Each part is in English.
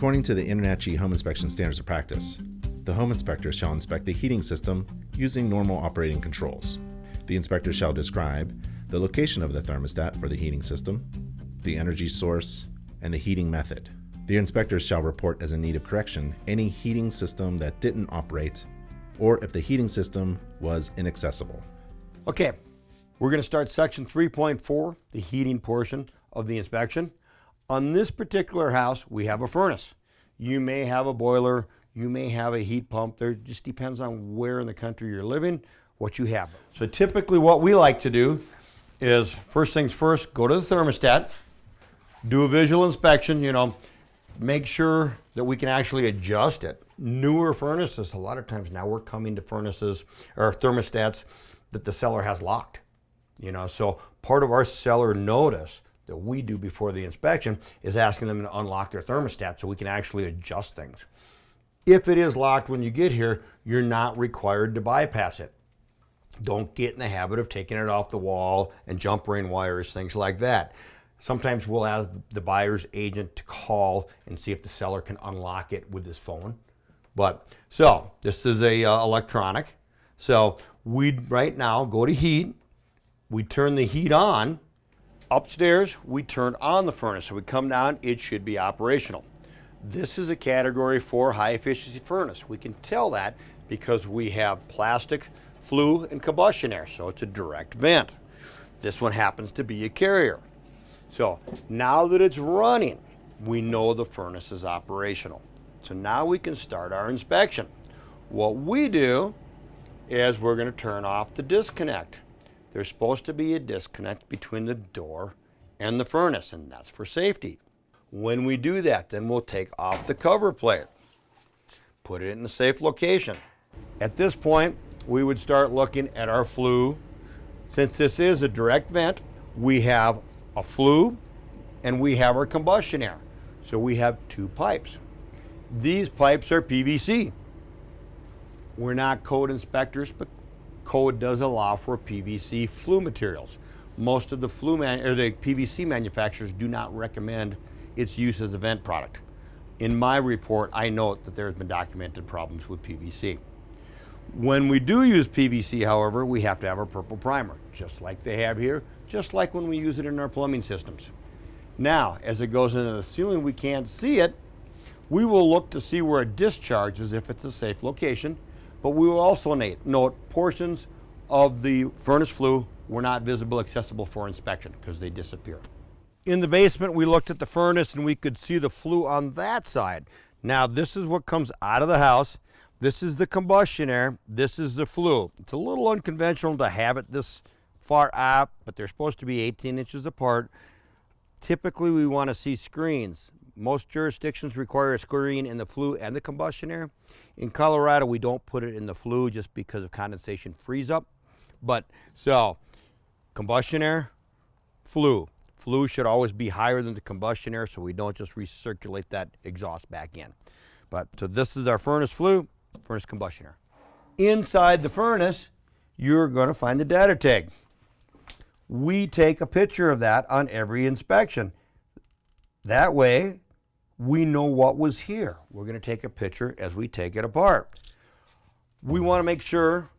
According to the InterNACHI Home Inspection Standards of Practice, the home inspector shall inspect the heating system using normal operating controls. The inspector shall describe the location of the thermostat for the heating system, the energy source, and the heating method. The inspectors shall report as in need of correction any heating system that didn't operate, or if the heating system was inaccessible. Okay, we're going to start section 3.4, the heating portion of the inspection. On this particular house, we have a furnace. You may have a boiler, you may have a heat pump. There just depends on where in the country you're living, what you have. So typically what we like to do is, first things first, go to the thermostat, do a visual inspection, make sure that we can actually adjust it. Newer furnaces, a lot of times now we're coming to furnaces or thermostats that the seller has locked. So part of our seller notice that we do before the inspection is asking them to unlock their thermostat so we can actually adjust things. If it is locked when you get here, you're not required to bypass it. Don't get in the habit of taking it off the wall and jump ring wires, things like that. Sometimes we'll ask the buyer's agent to call and see if the seller can unlock it with his phone. So this is a electronic. So we right now go to heat. We turn the heat on. Upstairs, we turn on the furnace. So we come down, it should be operational. This is a category 4 high efficiency furnace. We can tell that because we have plastic, flue, and combustion air. So it's a direct vent. This one happens to be a carrier. So now that it's running, we know the furnace is operational. So now we can start our inspection. What we do is we're going to turn off the disconnect. There's supposed to be a disconnect between the door and the furnace, and that's for safety. When we do that, then we'll take off the cover plate, put it in a safe location. At this point, we would start looking at our flue. Since this is a direct vent, we have a flue and we have our combustion air. So we have 2 pipes. These pipes are PVC. We're not code inspectors, but code does allow for PVC flue materials. Most of the the PVC manufacturers do not recommend its use as a vent product. In my report, I note that there's been documented problems with PVC. When we do use PVC, however, we have to have a purple primer, just like they have here, just like when we use it in our plumbing systems. Now, as it goes into the ceiling, we can't see it. We will look to see where it discharges if it's a safe location, but we will also note portions of the furnace flue were not visible, accessible for inspection because they disappear. In the basement, we looked at the furnace and we could see the flue on that side. Now, this is what comes out of the house. This is the combustion air. This is the flue. It's a little unconventional to have it this far out, but they're supposed to be 18 inches apart. Typically, we want to see screens. Most jurisdictions require a screen in the flue and the combustion air. In Colorado, we don't put it in the flue just because of condensation freeze up. So combustion air, flue. Flue should always be higher than the combustion air so we don't just recirculate that exhaust back in. So this is our furnace flue, furnace combustion air. Inside the furnace, you're going to find the data tag. We take a picture of that on every inspection. That way, we know what was here. We're going to take a picture as we take it apart. We want to make sure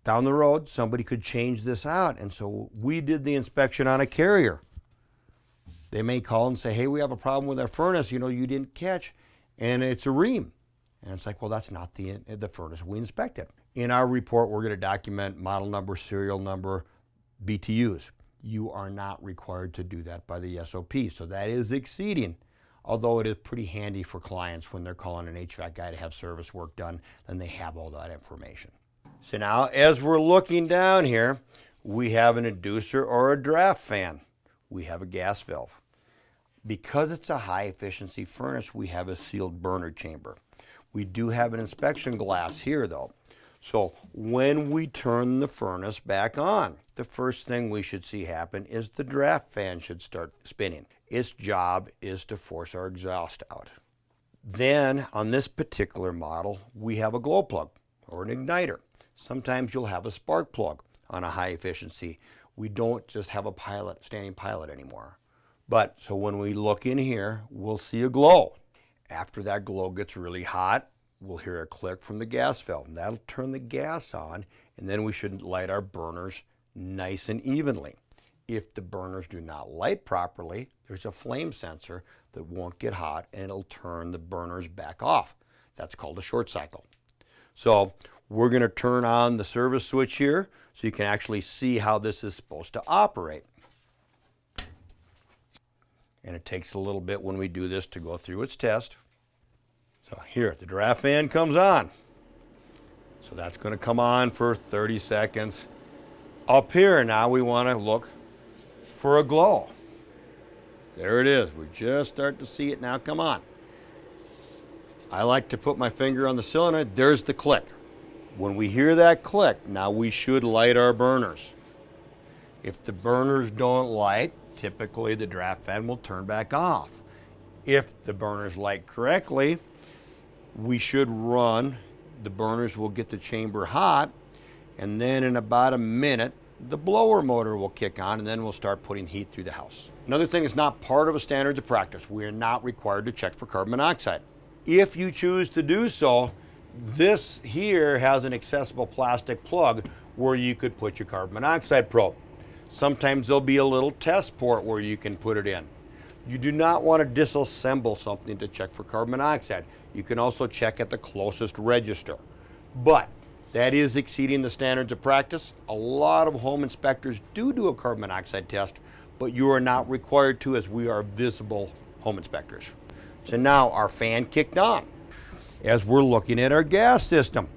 down the road somebody could change this out, and so we did the inspection on a carrier. They may call and say, hey, we have a problem with our furnace, you didn't catch, and it's a ream. And it's like, well, that's not the furnace we inspected. In our report, we're going to document model number, serial number, BTUs. You are not required to do that by the SOP, so that is exceeding. Although it is pretty handy for clients when they're calling an HVAC guy to have service work done, then they have all that information. So now, as we're looking down here, we have an inducer or a draft fan. We have a gas valve. Because it's a high efficiency furnace, we have a sealed burner chamber. We do have an inspection glass here though. So when we turn the furnace back on, the first thing we should see happen is the draft fan should start spinning. Its job is to force our exhaust out. Then on this particular model, we have a glow plug or an igniter. Sometimes you'll have a spark plug on a high efficiency. We don't just have a standing pilot anymore. So when we look in here, we'll see a glow. After that glow gets really hot, we'll hear a click from the gas valve. And that'll turn the gas on, and then we should light our burners nice and evenly. If the burners do not light properly, there's a flame sensor that won't get hot, and it'll turn the burners back off. That's called a short cycle. So we're going to turn on the service switch here so you can actually see how this is supposed to operate. And it takes a little bit when we do this to go through its test. So here, the draft fan comes on. So that's going to come on for 30 seconds. Up here now we want to look for a glow. There it is. We just start to see it now come on. I like to put my finger on the cylinder. There's the click. When we hear that click, now we should light our burners. If the burners don't light, typically the draft fan will turn back off. If the burners light correctly, we should run. The burners will get the chamber hot, and then in about a minute, the blower motor will kick on, and then we'll start putting heat through the house. Another thing is not part of a standards of practice. We are not required to check for carbon monoxide. If you choose to do so, this here has an accessible plastic plug where you could put your carbon monoxide probe. Sometimes there'll be a little test port where you can put it in. You do not want to disassemble something to check for carbon monoxide. You can also check at the closest register. But that is exceeding the standards of practice. A lot of home inspectors do a carbon monoxide test, but you are not required to, as we are visible home inspectors. So now our fan kicked on. As we're looking at our gas system,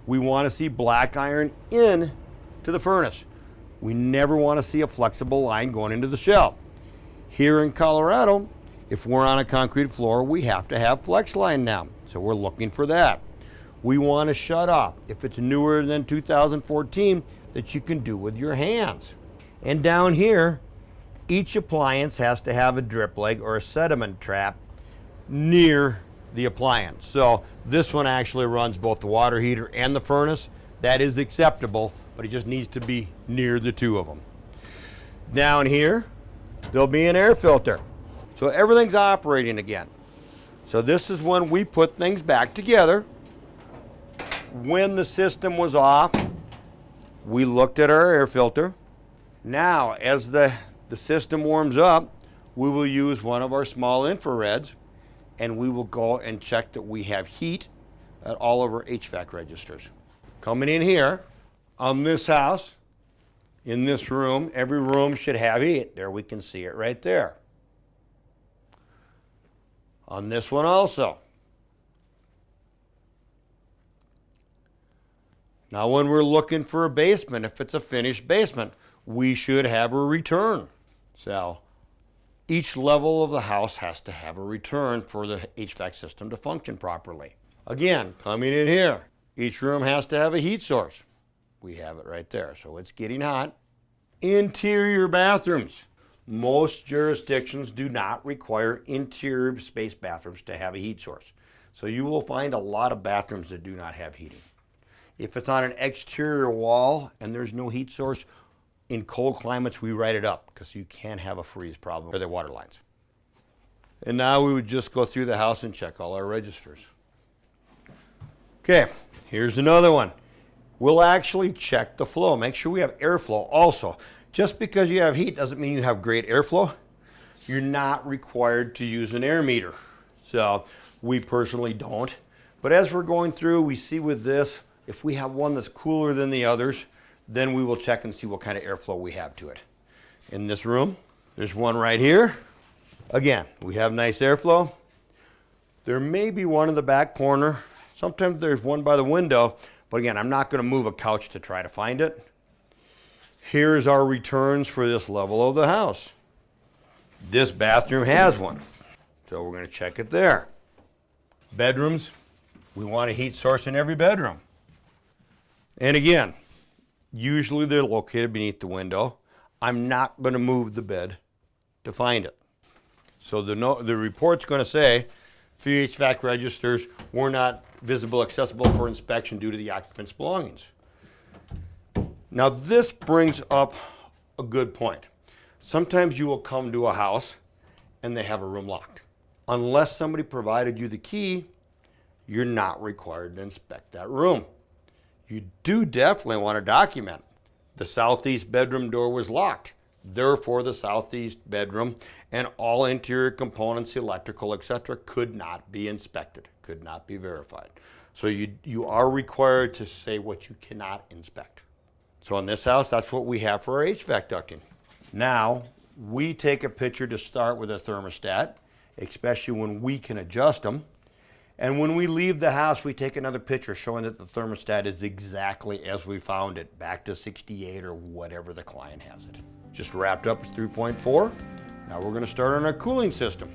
we want to see black iron in to the furnace. We never want to see a flexible line going into the shell. Here in Colorado, if we're on a concrete floor, we have to have flex line now. So we're looking for that. We want to shut off, if it's newer than 2014, that you can do with your hands. And down here, each appliance has to have a drip leg or a sediment trap near the appliance. So this one actually runs both the water heater and the furnace. That is acceptable, but it just needs to be near the two of them. Down here, there'll be an air filter. So everything's operating again. So this is when we put things back together. When the system was off, we looked at our air filter. Now, as the system warms up, we will use one of our small infrareds, and we will go and check that we have heat at all of our HVAC registers. Coming in here, on this house, in this room, every room should have heat. There, we can see it right there. On this one also. Now when we're looking for a basement, if it's a finished basement, we should have a return. So each level of the house has to have a return for the HVAC system to function properly. Again, coming in here, each room has to have a heat source. We have it right there, so it's getting hot. Interior bathrooms. Most jurisdictions do not require interior space bathrooms to have a heat source. So you will find a lot of bathrooms that do not have heating. If it's on an exterior wall and there's no heat source, in cold climates we write it up because you can't have a freeze problem for the water lines. And now we would just go through the house and check all our registers. Okay, here's another one. We'll actually check the flow, make sure we have airflow also. Just because you have heat doesn't mean you have great airflow. You're not required to use an air meter. So we personally don't. But as we're going through, we see with this, if we have one that's cooler than the others, then we will check and see what kind of airflow we have to it. In this room, there's one right here. Again, we have nice airflow. There may be one in the back corner. Sometimes there's one by the window, but again, I'm not going to move a couch to try to find it. Here's our returns for this level of the house. This bathroom has one, so we're going to check it there. Bedrooms, we want a heat source in every bedroom. And again, usually they're located beneath the window. I'm not going to move the bed to find it. So the report's going to say, for your HVAC registers, were not visible, accessible for inspection due to the occupant's belongings. Now this brings up a good point. Sometimes you will come to a house and they have a room locked. Unless somebody provided you the key, you're not required to inspect that room. You do definitely want to document the southeast bedroom door was locked. Therefore, the southeast bedroom and all interior components, electrical, etc., could not be inspected, could not be verified. So you are required to say what you cannot inspect. So in this house, that's what we have for our HVAC ducting. Now, we take a picture to start with a thermostat, especially when we can adjust them. And when we leave the house, we take another picture showing that the thermostat is exactly as we found it, back to 68 or whatever the client has it. Just wrapped up with 3.4. Now we're going to start on our cooling system.